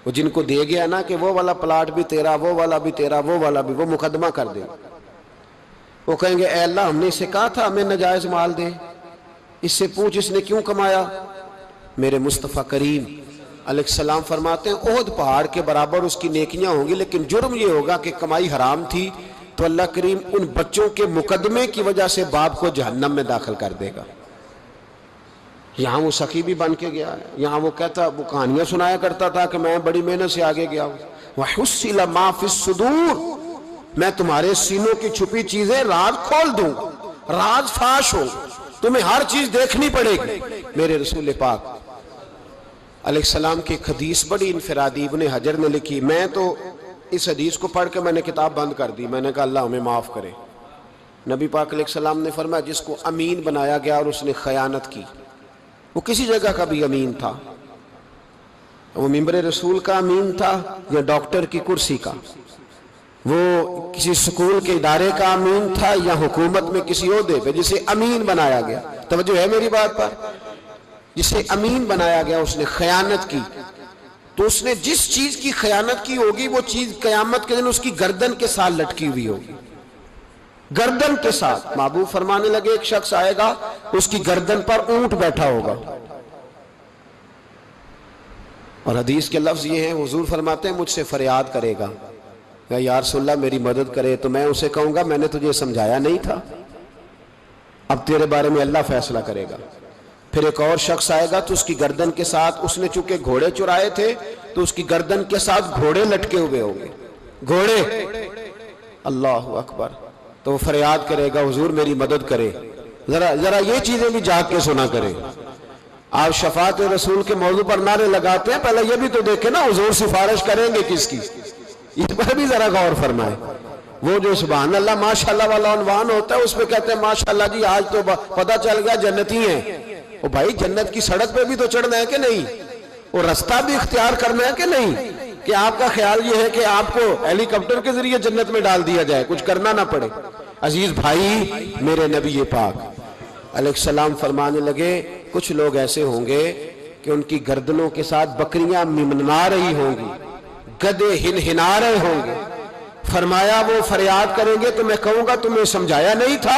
وہ جن کو دے گیا نا کہ وہ والا پلاٹ بھی تیرا، وہ والا بھی تیرا، وہ والا بھی، وہ مقدمہ کر دے گا۔ وہ کہیں گے اے اللہ ہم نے اسے کہا تھا ہمیں ناجائز مال دے، اس سے پوچھ اس نے کیوں کمایا؟ میرے مصطفیٰ کریم علیہ السلام فرماتے ہیں احد پہاڑ کے برابر اس کی نیکیاں ہوں گی، لیکن جرم یہ ہوگا کہ کمائی حرام تھی، تو اللہ کریم ان بچوں کے مقدمے کی وجہ سے باپ کو جہنم میں داخل کر دے گا۔ یہاں وہ سخی بھی بن کے گیا ہے، یہاں وہ کہتا، وہ کہانیاں سنایا کرتا تھا کہ میں بڑی محنت سے آگے گیا ہوں۔ وَحُصِّلَ مَا فِي الصُّدُورِ، میں تمہارے سینوں کی چھپی چیزیں راز کھول دوں، راز فاش ہو، تمہیں ہر چیز دیکھنی پڑے گی۔ میرے رسول پاک علیہ السلام کی ایک حدیث بڑی انفرادی ابن حجر نے لکھی، میں تو اس حدیث کو پڑھ کے میں نے کتاب بند کر دی، میں نے کہا اللہ ہمیں معاف کرے۔ نبی پاک علیہ السلام نے فرمایا جس کو امین بنایا گیا اور اس نے خیانت کی، وہ کسی جگہ کا بھی امین تھا، وہ ممبر رسول کا امین تھا یا ڈاکٹر کی کرسی کا، وہ کسی سکول کے ادارے کا امین تھا یا حکومت میں کسی عہدے پہ، جسے امین بنایا گیا، توجہ ہے میری بات پر، جسے امین بنایا گیا اس نے خیانت کی، تو اس نے جس چیز کی خیانت کی ہوگی وہ چیز قیامت کے دن اس کی گردن کے ساتھ لٹکی ہوئی ہوگی، گردن کے ساتھ۔ محبوب فرمانے لگے ایک شخص آئے گا اس کی گردن پر اونٹ بیٹھا ہوگا. اور حدیث کے لفظ یہ ہیں، حضور فرماتے ہیں مجھ سے فریاد کرے گا کہ یا رسول اللہ میری مدد کرے، تو میں اسے کہوں گا میں نے تجھے سمجھایا نہیں تھا، اب تیرے بارے میں اللہ فیصلہ کرے گا. پھر ایک اور شخص آئے گا تو اس کی گردن کے ساتھ، اس نے چونکہ گھوڑے چرائے تھے تو اس کی گردن کے ساتھ گھوڑے لٹکے ہوئے ہوں گے، گھوڑے. اللہ اکبر. تو وہ فریاد کرے گا حضور میری مدد کرے. ذرا یہ چیزیں بھی جاگ کے سنا کرے. آپ شفاعت رسول کے موضوع پر نعرے لگاتے ہیں، پہلے یہ بھی تو دیکھیں نا حضور سفارش کریں گے کس کی، اس پر بھی ذرا غور فرمائے. وہ جو سبحان اللہ ماشاءاللہ والا عنوان ہوتا ہے اس پہ کہتے ہیں ماشاءاللہ جی آج تو پتہ چل گیا جنتی ہیں. وہ بھائی جنت کی سڑک پہ بھی تو چڑھنا ہے کہ نہیں؟ اور رستہ بھی اختیار کرنا ہے کہ نہیں؟ کہ آپ کا خیال یہ ہے کہ آپ کو ہیلی کاپٹر کے ذریعے جنت میں ڈال دیا جائے، کچھ کرنا نہ پڑے. عزیز بھائی، میرے نبی پاک علیہ السلام فرمانے لگے کچھ لوگ ایسے ہوں گے کہ ان کی گردنوں کے ساتھ بکریاں ممنا رہی ہوں گی، گدھے ہنہنا رہے ہوں گے. فرمایا وہ فریاد کریں گے تو میں کہوں گا تمہیں سمجھایا نہیں تھا.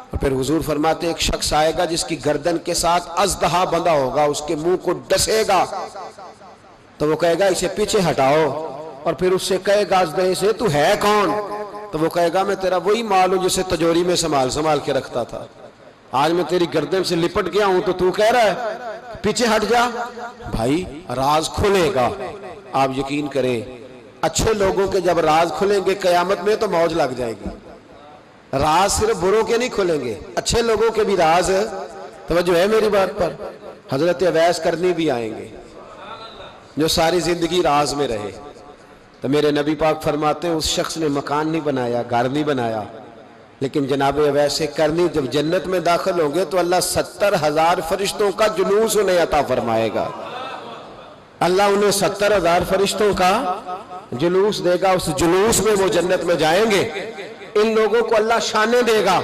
اور پھر حضور فرماتے ایک شخص آئے گا جس کی گردن کے ساتھ اژدہا بندھا ہوگا، اس کے منہ کو ڈسے گا تو وہ کہے گا اسے پیچھے ہٹاؤ. اور پھر اس سے کہے گا اژدہے سے تو ہے کون؟ تو وہ کہے گا میں تیرا وہی مال ہوں جسے تجوری میں سنبھال کے رکھتا تھا، آج میں تیری گردن سے لپٹ گیا ہوں تو کہہ رہا ہے پیچھے ہٹ جا. بھائی راز کھلے گا، آپ یقین کریں اچھے لوگوں کے جب راز کھلیں گے قیامت میں تو موج لگ جائے گی. راز صرف بروں کے نہیں کھلیں گے، اچھے لوگوں کے بھی راز. توجہ ہے میری بات پر؟ حضرت اویس کرنی بھی آئیں گے جو ساری زندگی راز میں رہے. تو میرے نبی پاک فرماتے ہیں اس شخص نے مکان نہیں بنایا، گھر نہیں بنایا، لیکن جناب اویس کرنی جب جنت میں داخل ہوں گے تو اللہ 70,000 فرشتوں کا جلوس انہیں عطا فرمائے گا. اللہ انہیں 70,000 فرشتوں کا جلوس دے گا. اس جلوس میں وہ جنت میں جائیں گے. ان لوگوں کو اللہ شانیں دے گا.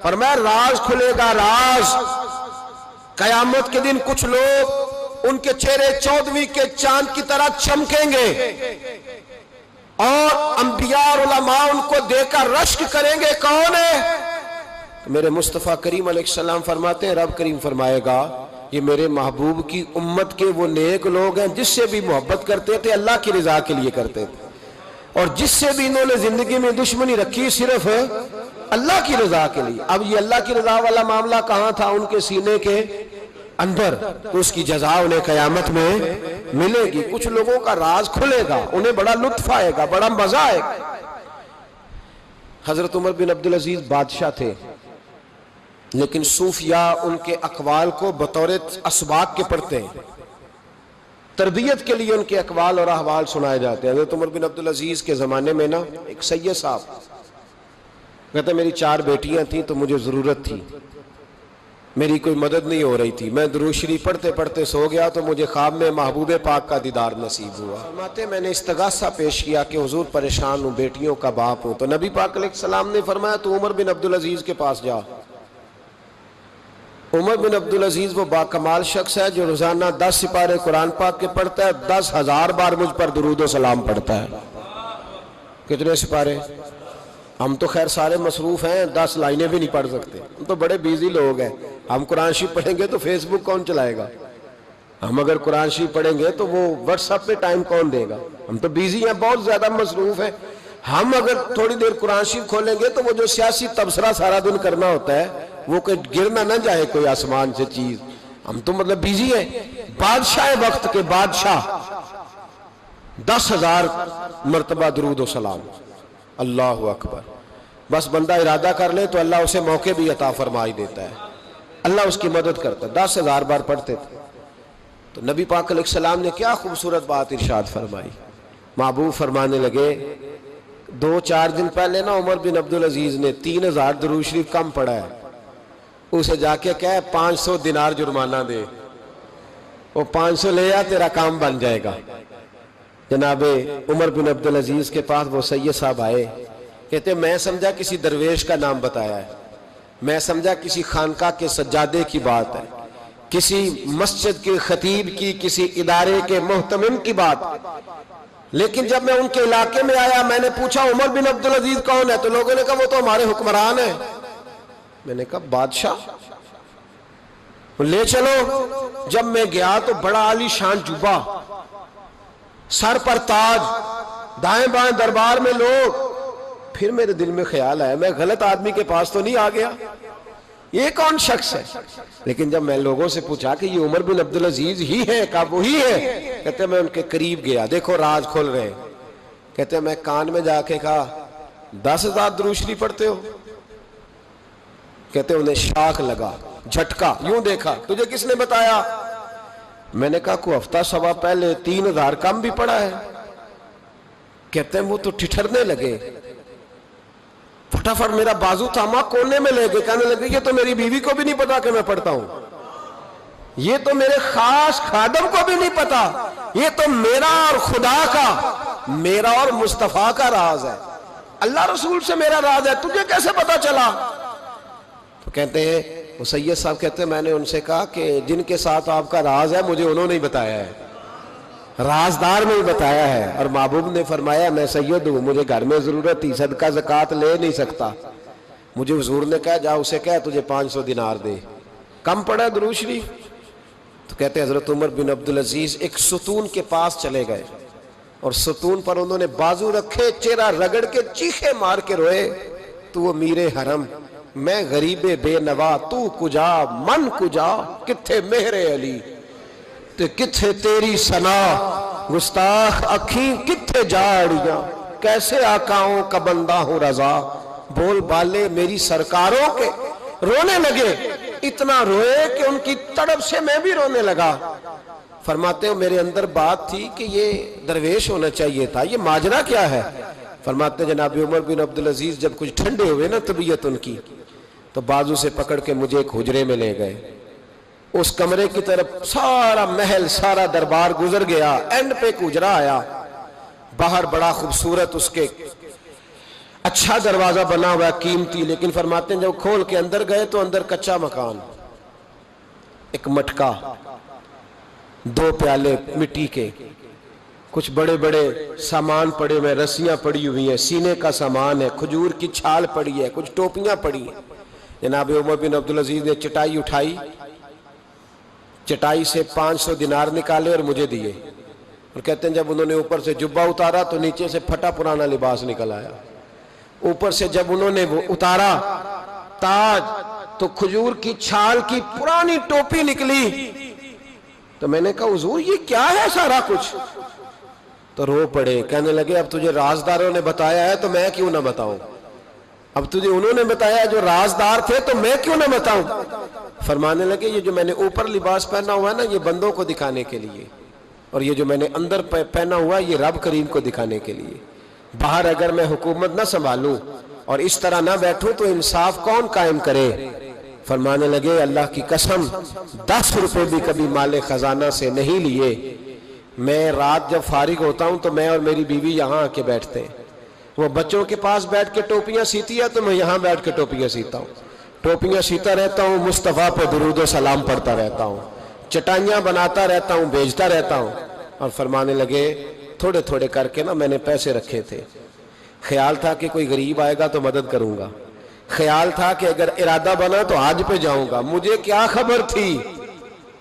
فرمایا راز کھلے گا، راز. قیامت کے دن کچھ لوگ ان کے چہرے 14ویں کے چاند کی طرح چمکیں گے اور انبیاء اور علماء ان کو دیکھ کر رشک کریں گے کون ہے؟ تو میرے مصطفیٰ کریم علیہ السلام فرماتے ہیں رب کریم فرمائے گا یہ میرے محبوب کی امت کے وہ نیک لوگ ہیں جس سے بھی محبت کرتے تھے اللہ کی رضا کے لیے کرتے تھے، اور جس سے بھی انہوں نے زندگی میں دشمنی رکھی صرف اللہ کی رضا کے لیے. اب یہ اللہ کی رضا والا معاملہ کہاں تھا؟ ان کے سینے کے اندر. تو اس کی جزا انہیں قیامت میں ملے گی. کچھ لوگوں کا راز کھلے گا، انہیں بڑا لطف آئے گا، بڑا مزہ آئے گا. حضرت عمر بن عبدالعزیز بادشاہ تھے، لیکن صوفیاء ان کے اقوال کو بطور اسباق کے پڑھتے ہیں. تربیت کے لیے ان کے اقوال اور احوال سنائے جاتے ہیں. حضرت عمر بن عبدالعزیز کے زمانے میں نا ایک سید صاحب کہتے میری 4 بیٹیاں تھیں تو مجھے ضرورت تھی، میری کوئی مدد نہیں ہو رہی تھی. میں درود شریف پڑھتے پڑھتے سو گیا تو مجھے خواب میں محبوب پاک کا دیدار نصیب ہوا. فرماتے میں نے استغاثہ پیش کیا کہ حضور پریشان ہوں، بیٹیوں کا باپ ہوں. تو نبی پاک علیہ السلام نے فرمایا تو عمر بن عبدالعزیز کے پاس جا. عمر بن عبدالعزیز وہ باکمال شخص ہے جو روزانہ 10 سپارے قرآن پاک کے پڑھتا ہے، 10,000 بار مجھ پر درود و سلام پڑھتا ہے. کتنے سپارے؟ ہم تو خیر سارے مصروف ہیں، 10 لائنیں بھی نہیں پڑھ سکتے، ہم تو بڑے بیزی لوگ ہیں. ہم قرآن شریف پڑھیں گے تو فیس بک کون چلائے گا؟ ہم اگر قرآن شریف پڑھیں گے تو وہ واٹس ایپ پہ ٹائم کون دے گا؟ ہم تو بیزی ہیں، بہت زیادہ مصروف ہیں. ہم اگر تھوڑی دیر قرآن شریف کھولیں گے تو وہ جو سیاسی تبصرہ سارا دن کرنا ہوتا ہے وہ کوئی گرنا نہ جائے کوئی آسمان سے چیز. ہم تو مطلب بیزی ہیں. بادشاہ وقت کے بادشاہ 10,000 مرتبہ درود و سلام. اللہ اکبر. بس بندہ ارادہ کر لے تو اللہ اسے موقع بھی عطا فرمائی دیتا ہے، اللہ اس کی مدد کرتا ہے. 10,000 بار پڑھتے تھے. تو نبی پاک علیہ السلام نے کیا خوبصورت بات ارشاد فرمائی. محبوب فرمانے لگے 2-4 دن پہلے نا عمر بن عبدالعزیز نے 3,000 درود شریف کم پڑھا ہے، اسے جا کے کہے 500 دینار جرمانہ دے. وہ 500 لے آ، تیرا کام بن جائے گا. جناب عمر بن عبدالعزیز کے پاس وہ سید صاحب آئے، کہتے میں سمجھا کسی درویش کا نام بتایا ہے، میں سمجھا کسی خانقاہ کے سجادے کی بات ہے، کسی مسجد کے خطیب کی، کسی ادارے کے محتمم کی بات. لیکن جب میں ان کے علاقے میں آیا میں نے پوچھا عمر بن عبدالعزیز کون ہے؟ تو لوگوں نے کہا وہ تو ہمارے حکمران ہیں. میں نے کہا بادشاہ؟ لے چلو۔ جب میں گیا تو بڑا عالی شان جبہ، سر پر تاج، دائیں بائیں دربار میں لوگ۔ پھر میرے دل میں خیال آیا میں غلط آدمی کے پاس تو نہیں آ گیا، یہ کون شخص ہے؟ لیکن جب میں لوگوں سے پوچھا کہ یہ عمر بن عبدالعزیز ہی ہے، کہا وہی ہے۔ کہتے ہیں میں ان کے قریب گیا، دیکھو راز کھول رہے ہیں۔ کہتے ہیں میں کان میں جا کے کہا 10,000 درود شریف پڑھتے ہو؟ کہتے ہیں انہیں شاک لگا، جھٹکا، یوں دیکھا، تجھے کس نے بتایا؟ میں نے کہا کوئی ہفتہ سوا پہلے 3,000 کم بھی پڑھا ہے۔ کہتے ہیں وہ تو ٹھٹھرنے لگے، فٹافٹ میرا بازو تھاما، کونے میں لے گئے، کہنے لگے یہ تو میری بیوی کو بھی نہیں پتا کہ میں پڑھتا ہوں، یہ تو میرے خاص خادم کو بھی نہیں پتا، یہ تو میرا اور خدا کا، میرا اور مصطفیٰ کا راز ہے، اللہ رسول سے میرا راز ہے، تجھے کیسے پتا چلا؟ تو کہتے ہیں وہ سید صاحب کہتے ہیں میں نے ان سے کہا کہ جن کے ساتھ آپ کا راز ہے مجھے انہوں نے ہی بتایا ہے، رازدار نے ہی بتایا ہے۔ اور محبوب نے فرمایا میں سید ہوں، مجھے گھر میں ضرورت تھی، صدقہ زکوٰۃ لے نہیں سکتا، مجھے حضور نے کہا جا اسے کہہ تجھے 500 دینار دے، کم پڑا درود شریف؟ تو کہتے ہیں حضرت عمر بن عبدالعزیز ایک ستون کے پاس چلے گئے اور ستون پر انہوں نے بازو رکھے، چہرہ رگڑ کے چیخے مار کے روئے، تو وہ میر حرم، میں غریب بے نوا، تو کجا من کجا، کتھے مہر علی تے کتھے تیری ثنا، گستاخ اکھیں کتھے جاڑیاں، کیسے آقاؤں کا بندہ ہوں رضا، بول بالے میری سرکاروں کے۔ رونے لگے، اتنا روئے کہ ان کی تڑپ سے میں بھی رونے لگا۔ فرماتے ہیں میرے اندر بات تھی کہ یہ درویش ہونا چاہیے تھا، یہ ماجرا کیا ہے؟ فرماتے ہیں جناب عمر بن عبدالعزیز جب کچھ ٹھنڈے ہوئے نا طبیعت ان کی، تو بازو سے پکڑ کے مجھے ایک حجرے میں لے گئے، اس کمرے کی طرف سارا محل سارا دربار گزر گیا، اینڈ پہ ایک حجرہ آیا، باہر بڑا خوبصورت اس کے اچھا دروازہ بنا ہوا ہے قیمتی، لیکن فرماتے ہیں جب کھول کے اندر گئے تو اندر کچا مکان، ایک مٹکا، 2 پیالے مٹی کے، کچھ بڑے بڑے سامان پڑے ہوئے، رسیاں پڑی ہوئی ہیں، سینے کا سامان ہے، کھجور کی چھال پڑی ہے، کچھ ٹوپیاں پڑی ہیں۔ جناب عمر بن عبدالعزیز نے چٹائی اٹھائی، چٹائی سے 500 دینار نکالے اور مجھے دیے، اور کہتے ہیں جب انہوں نے اوپر سے جبہ اتارا تو نیچے سے پھٹا پرانا لباس نکل آیا، اوپر سے جب انہوں نے وہ اتارا تاج تو کھجور کی چھال کی پرانی ٹوپی نکلی، تو میں نے کہا حضور یہ کیا ہے سارا کچھ؟ تو رو پڑے، کہنے لگے اب تجھے رازداروں نے بتایا ہے تو میں کیوں نہ بتاؤں، اب تجھے انہوں نے بتایا جو رازدار تھے تو میں کیوں نہ بتاؤں؟ فرمانے لگے یہ جو میں نے اوپر لباس پہنا ہوا ہے نا یہ بندوں کو دکھانے کے لیے، اور یہ جو میں نے اندر پہنا ہوا یہ رب کریم کو دکھانے کے لیے، باہر اگر میں حکومت نہ سنبھالوں اور اس طرح نہ بیٹھوں تو انصاف کون قائم کرے؟ فرمانے لگے اللہ کی قسم 10 روپے بھی کبھی مال خزانہ سے نہیں لیے، میں رات جب فارغ ہوتا ہوں تو میں اور میری بیوی یہاں آ کے بیٹھتے ہیں، وہ بچوں کے پاس بیٹھ کے ٹوپیاں سیتی ہے تو میں یہاں بیٹھ کے ٹوپیاں سیتا ہوں، ٹوپیاں سیتا رہتا ہوں، مصطفیٰ پہ درود و سلام پڑھتا رہتا ہوں، چٹائیاں بناتا رہتا ہوں، بیچتا رہتا ہوں۔ اور فرمانے لگے تھوڑے تھوڑے کر کے نا میں نے پیسے رکھے تھے، خیال تھا کہ کوئی غریب آئے گا تو مدد کروں گا، خیال تھا کہ اگر ارادہ بنا تو حج پہ جاؤں گا، مجھے کیا خبر تھی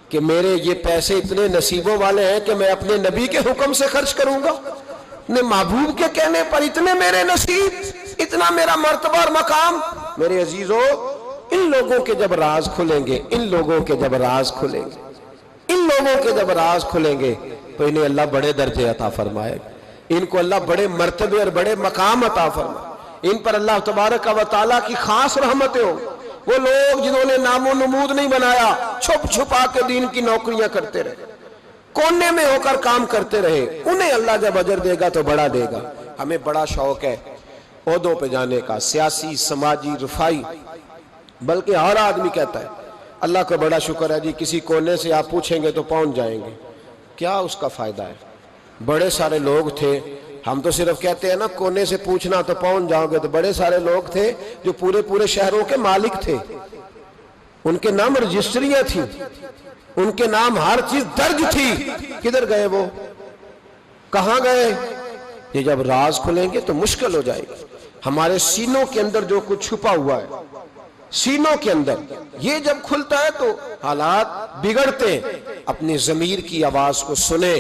کہ میرے یہ پیسے اتنے نصیبوں والے ہیں کہ میں اپنے نبی کے حکم سے خرچ کروں گا، اپنے محبوب کے کہنے پر اتنے میرے نصیب، اتنا میرا مرتبہ اور مقام۔ میرے عزیزو ان لوگوں کے جب راز کھلیں گے، ان لوگوں کے جب راز کھلیں گے، ان لوگوں کے جب راز کھلیں گے تو انہیں اللہ بڑے درجے عطا فرمائے، ان کو اللہ بڑے مرتبے اور بڑے مقام عطا فرمائے، ان پر اللہ تبارک و تعالیٰ کی خاص رحمتیں ہوں۔ وہ لوگ جنہوں نے نام و نمود نہیں بنایا، چھپ چھپا کے دین کی نوکریاں کرتے رہے، کونے میں ہو کر کام کرتے رہے، انہیں اللہ جب اجر دے گا تو بڑا دے گا۔ ہمیں بڑا شوق ہے عہدوں پہ جانے کا، سیاسی، سماجی، رفائی، بلکہ ہر آدمی کہتا ہے اللہ کا بڑا شکر ہے جی کسی کونے سے آپ پوچھیں گے تو پہنچ جائیں گے، کیا اس کا فائدہ ہے؟ بڑے سارے لوگ تھے، ہم تو صرف کہتے ہیں نا کونے سے پوچھنا تو پہنچ جاؤ گے، تو بڑے سارے لوگ تھے جو پورے پورے شہروں کے مالک تھے، ان کے نام رجسٹریاں تھیں، ان کے نام ہر چیز درج تھی، کدھر گئے وہ؟ کہاں گئے؟ یہ جب راز کھلیں گے تو مشکل ہو جائے گی۔ ہمارے سینوں کے اندر جو کچھ چھپا ہوا ہے سینوں کے اندر یہ جب کھلتا ہے تو حالات بگڑتے ہیں. اپنی ضمیر کی آواز کو سنیں,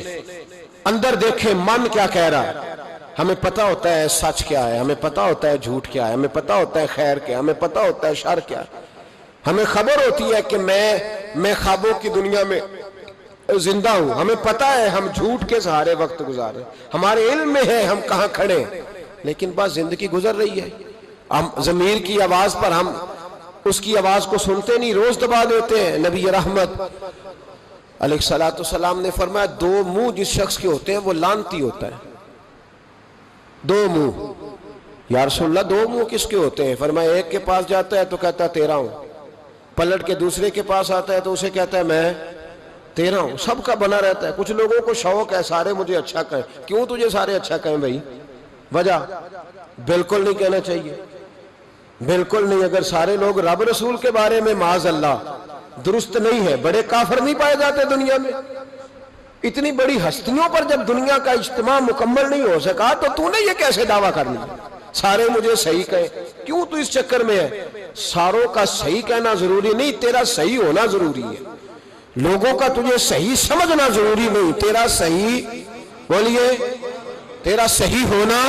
اندر دیکھیں من کیا کہہ رہا ہے. ہمیں پتہ ہوتا ہے سچ کیا ہے, ہمیں پتہ ہوتا ہے جھوٹ کیا ہے, ہمیں پتہ ہوتا ہے خیر کیا ہے, ہمیں پتہ ہوتا ہے شر کیا ہے. ہمیں خبر ہوتی ہے کہ میں خوابوں کی دنیا میں زندہ ہوں. ہمیں پتہ ہے ہم جھوٹ کے سہارے وقت گزارے, ہمارے علم میں ہے ہم کہاں کھڑے ہیں, لیکن بس زندگی گزر رہی ہے. ہم ضمیر کی آواز پر ہم اس کی آواز کو سنتے نہیں, روز دبا دیتے ہیں. نبی رحمت علیہ الصلوۃ والسلام نے فرمایا دو منہ جس شخص کے ہوتے ہیں وہ لعنتی ہوتا ہے. دو منہ. یا رسول اللہ دو منہ کس کے ہوتے ہیں؟ فرمایا ایک کے پاس جاتا ہے تو کہتا ہے تیرا ہوں, پلٹ کے دوسرے کے پاس آتا ہے تو اسے کہتا ہے میں تیرا ہوں. سب کا بنا رہتا ہے. کچھ لوگوں کو شوق ہے سارے مجھے اچھا کہیں. کیوں تجھے سارے اچھا کہیں بھائی؟ وجہ بالکل نہیں کہنا چاہیے, بالکل نہیں. اگر سارے لوگ رب رسول کے بارے میں معاذ اللہ درست نہیں ہے, بڑے کافر نہیں پائے جاتے دنیا میں. اتنی بڑی ہستیوں پر جب دنیا کا اجتماع مکمل نہیں ہو سکا تو نے یہ کیسے دعویٰ کر لیا سارے مجھے صحیح کہیں؟ کیوں تو اس چکر میں ہے؟ ساروں کا صحیح کہنا ضروری نہیں, تیرا صحیح ہونا ضروری ہے. لوگوں کا تجھے صحیح سمجھنا ضروری نہیں, تیرا صحیح, بولیے, تیرا صحیح ہونا.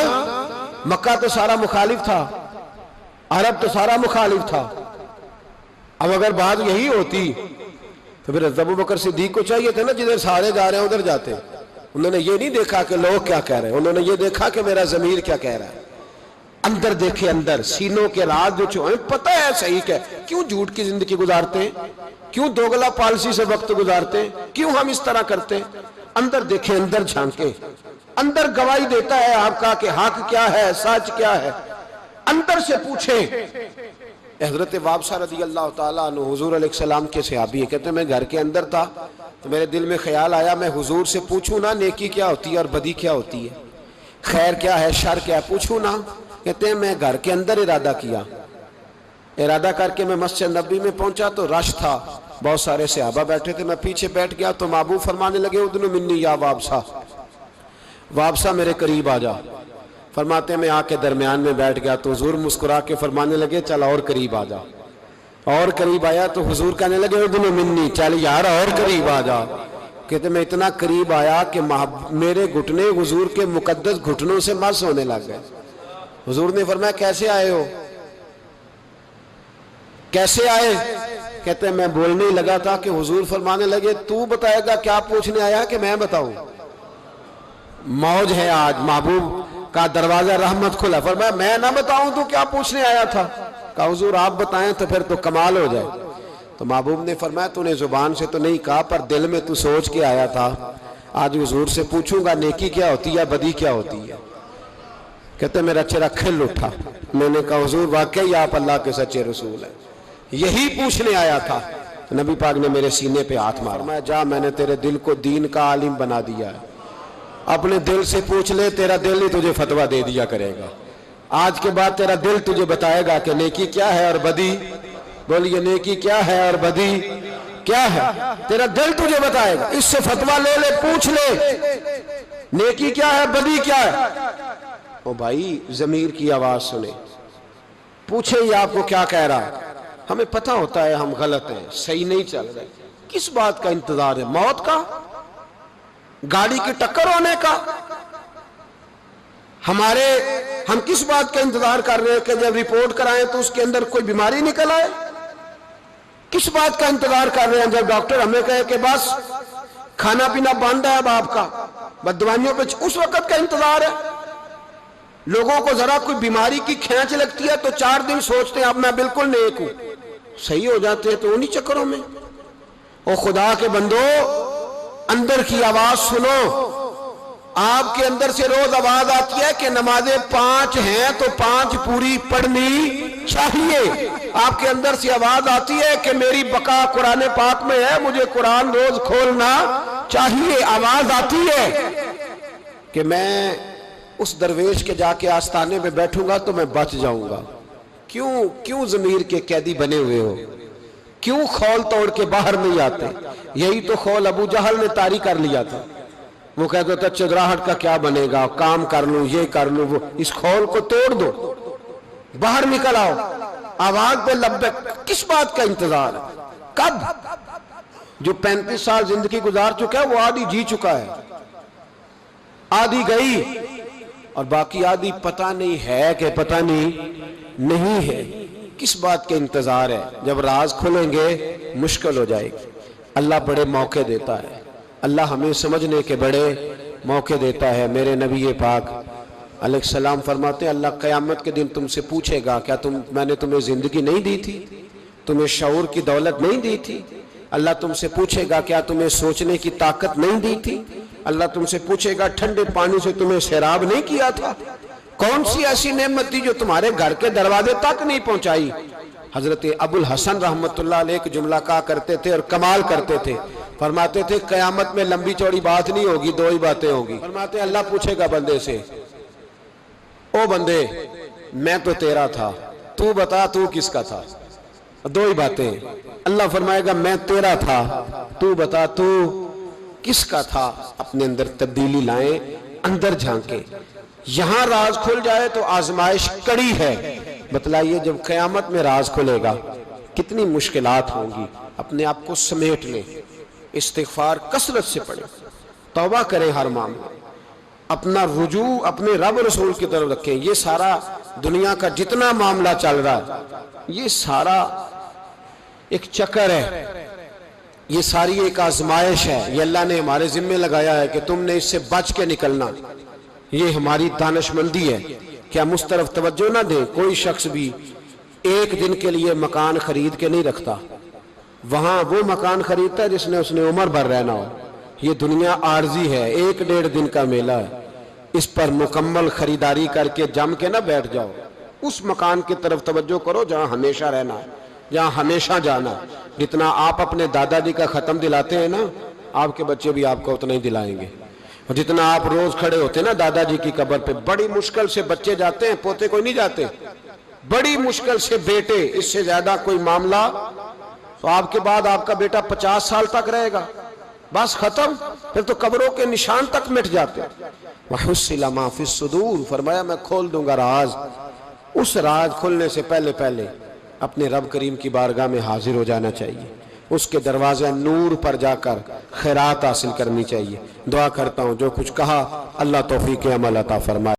مکہ تو سارا مخالف تھا, عرب تو سارا مخالف تھا. اب اگر بات یہی ہوتی تو پھر ابو بکر صدیق کو چاہیے تھا نا جدھر سارے جا رہے ہیں ادھر جاتے. انہوں نے یہ نہیں دیکھا کہ لوگ کیا کہہ رہے ہیں, انہوں نے یہ دیکھا کہ میرا ضمیر کیا کہہ رہا ہے. اندر دیکھے, اندر سینوں کے راز جو چھوئے, پتہ ہے صحیح کہ کیوں جھوٹ کی زندگی گزارتے ہیں, کیوں دوگلا پالسی سے وقت گزارتے ہیں, کیوں ہم اس طرح کرتے ہیں. اندر دیکھیں, اندر جھانکیں. اندر گواہی دیتا ہے آپ کا کہ حق کیا ہے, سچ کیا ہے. اندر سے پوچھیں. حضرت وابسہ رضی اللہ تعالیٰ عنہ حضور علیہ السلام کے صحابی ہیں, کہتے ہیں میں گھر کے اندر تھا تو میرے دل میں خیال آیا میں حضور سے پوچھوں نا نیکی کیا ہوتی ہے اور بدی کیا ہوتی ہے, خیر کیا ہے شر کیا ہے, پوچھوں نا. کہتے ہیں میں گھر کے اندر ارادہ کیا, ارادہ کر کے میں مسجد نبی میں پہنچا تو رش تھا, بہت سارے صحابہ بیٹھے تھے. میں پیچھے بیٹھ گیا تو محبوب فرمانے لگے ادنو منی یا وابسہ, وابسہ میرے قریب آ جا. فرماتے ہیں میں آ کے درمیان میں بیٹھ گیا تو حضور مسکرا کے فرمانے لگے چل اور قریب آ جا. اور قریب آیا تو حضور کہنے لگے ادنو منی, چل یار اور قریب آ جا. کہتے میں اتنا قریب آیا کہ میرے گھٹنے حضور کے مقدس گھٹنوں سے مس ہونے لگ گئے. حضور نے فرمایا کیسے آئے ہو, کیسے آئے؟ کہتے ہیں میں بولنے ہی لگا تھا کہ حضور فرمانے لگے تو بتائے گا کیا پوچھنے آیا کہ میں بتاؤں؟ موج ہے آج, محبوب کا دروازہ رحمت کھلا. فرمایا میں نہ بتاؤں تو کیا پوچھنے آیا تھا؟ کہا حضور آپ بتائیں تو پھر تو کمال ہو جائے. تو محبوب نے فرمایا تو نے زبان سے تو نہیں کہا پر دل میں تو سوچ کے آیا تھا, آج حضور سے پوچھوں گا نیکی کیا ہوتی ہے بدی کیا ہوتی ہے. کہتے میرا چہرہ کھل اٹھا. میں نے کہا حضور واقعی آپ اللہ کے سچے رسول ہیں, یہی پوچھنے آیا تھا. نبی پاک نے میرے سینے پہ ہاتھ مارا. میں جا, میں نے تیرے دل کو دین کا عالم بنا دیا ہے, اپنے دل سے پوچھ لے, تیرا دل ہی تجھے فتویٰ دے دیا کرے گا. آج کے بعد تیرا دل تجھے بتائے گا کہ نیکی کیا ہے اور بدی. بولیے نیکی کیا ہے اور بدی کیا ہے, تیرا دل تجھے بتائے گا. اس سے فتویٰ لے لے, پوچھ لے نیکی کیا ہے بدی کیا ہے. او بھائی ضمیر کی آواز سنے, پوچھیں یہ آپ کو کیا کہہ رہا ہے. ہمیں پتہ ہوتا ہے ہم غلط ہیں, صحیح نہیں چل رہے. کس بات کا انتظار ہے؟ موت کا, گاڑی کی ٹکر ہونے کا؟ ہم کس بات کا انتظار کر رہے ہیں کہ جب رپورٹ کرائیں تو اس کے اندر کوئی بیماری نکل آئے؟ کس بات کا انتظار کر رہے ہیں جب ڈاکٹر ہمیں کہے کہ بس کھانا پینا بند ہے اب آپ کا, بس دوائیوں پہ, اس وقت کا انتظار ہے؟ لوگوں کو ذرا کوئی بیماری کی کھینچ لگتی ہے تو 4 دن سوچتے ہیں اب میں بالکل نیک ہوں, صحیح ہو جاتے ہیں تو انہی چکروں میں. او خدا کے بندو, اندر کی آواز سنو. آپ کے اندر سے روز آواز آتی ہے کہ نمازیں 5 ہیں تو 5 پوری پڑھنی چاہیے. آپ کے اندر سے آواز آتی ہے کہ میری بقا قرآن پاک میں ہے, مجھے قرآن روز کھولنا چاہیے. آواز آتی ہے کہ میں اس درویش کے جا کے آستانے میں بیٹھوں گا تو میں بچ جاؤں گا. کیوں ضمیر کے قیدی بنے ہوئے ہو؟ کیوں خول توڑ کے باہر نہیں آتے؟ یہی تو خول ابو جہل نے طاری کر لیا تھا. وہ کہتا تھا چدراہٹ کا کیا بنے گا, کام کر لوں, یہ کر لوں, وہ. اس خول کو توڑ دو, باہر نکل آؤ. آواز پہ لبیک، کس بات کا انتظار ہے؟ کب؟ جو 35 سال زندگی گزار چکا ہے وہ آدھی جی چکا ہے، آدھی گئی اور باقی آدھی پتہ نہیں ہے کہ پتہ نہیں ہے۔ کس بات کے انتظار ہے؟ جب راز کھلیں گے مشکل ہو جائے گی۔ اللہ بڑے موقع دیتا ہے، اللہ ہمیں سمجھنے کے بڑے موقع دیتا ہے۔ میرے نبی پاک علیہ السلام فرماتے ہیں اللہ قیامت کے دن تم سے پوچھے گا کیا میں نے تمہیں زندگی نہیں دی تھی، تمہیں شعور کی دولت نہیں دی تھی؟ اللہ تم سے پوچھے گا کیا تمہیں سوچنے کی طاقت نہیں دی تھی؟ اللہ تم سے پوچھے گا ٹھنڈے پانی سے تمہیں سیراب نہیں کیا تھا؟ کون سی ایسی نعمت تھی جو تمہارے گھر کے دروازے تک نہیں پہنچائی؟ حضرت ابو الحسن رحمت اللہ علیہ ایک جملہ کہا کرتے تھے اور کمال کرتے تھے، فرماتے تھے قیامت میں لمبی چوڑی بات نہیں ہوگی، دو ہی باتیں ہوگی۔ فرماتے ہیں اللہ پوچھے گا بندے سے، او بندے میں تو تیرا تھا، تو بتا تو کس کا تھا؟ دو ہی باتیں۔ اللہ فرمائے گا میں تیرا تھا، تو بتا تو کس کا تھا؟ اپنے اندر تبدیلی لائیں، اندر جھانکیں۔ یہاں راز کھل جائے تو آزمائش کڑی ہے۔ بتلائیے جب قیامت میں راز کھلے گا کتنی مشکلات ہوں گی۔ اپنے آپ کو سمیٹ لیں، استغفار کثرت سے پڑھیں، توبہ کریں ہر معاملہ، اپنا رجوع اپنے رب رسول کی طرف رکھیں۔ یہ سارا دنیا کا جتنا معاملہ چل رہا ہے یہ سارا ایک چکر ہے، یہ ساری ایک آزمائش ہے۔ یہ اللہ نے ہمارے ذمہ لگایا ہے کہ تم نے اس سے بچ کے نکلنا۔ یہ ہماری دانش مندی ہے کہ ہم اس طرف توجہ نہ دیں۔ کوئی شخص بھی ایک دن کے لیے مکان خرید کے نہیں رکھتا، وہاں وہ مکان خریدتا ہے جس نے اس نے عمر بھر رہنا ہو۔ یہ دنیا عارضی ہے، 1-1.5 دن کا میلہ ہے، اس پر مکمل خریداری کر کے جم کے نہ بیٹھ جاؤ۔ اس مکان کی طرف توجہ کرو جہاں ہمیشہ رہنا ہے، جہاں ہمیشہ جانا ہے۔ جتنا آپ اپنے دادا جی کا ختم دلاتے ہیں نا، آپ کے بچے بھی آپ کو اتنا ہی دلائیں گے۔ اور جتنا آپ روز کھڑے ہوتے ہیں نا دادا جی کی قبر پہ، بڑی مشکل سے بچے جاتے ہیں، پوتے کوئی نہیں جاتے، بڑی مشکل سے بیٹے، اس سے زیادہ کوئی معاملہ تو آپ کے بعد آپ کا بیٹا 50 سال تک رہے گا، بس ختم، پھر تو قبروں کے نشان تک مٹ جاتے۔ وَحُصِّلَ مَا فِي الصُّدُورِ، فرمایا میں کھول دوں گا راز۔ اس راز کھلنے سے پہلے اپنے رب کریم کی بارگاہ میں حاضر ہو جانا چاہیے، اس کے دروازے نور پر جا کر خیرات حاصل کرنی چاہیے۔ دعا کرتا ہوں جو کچھ کہا اللہ توفیق عمل عطا فرمائے۔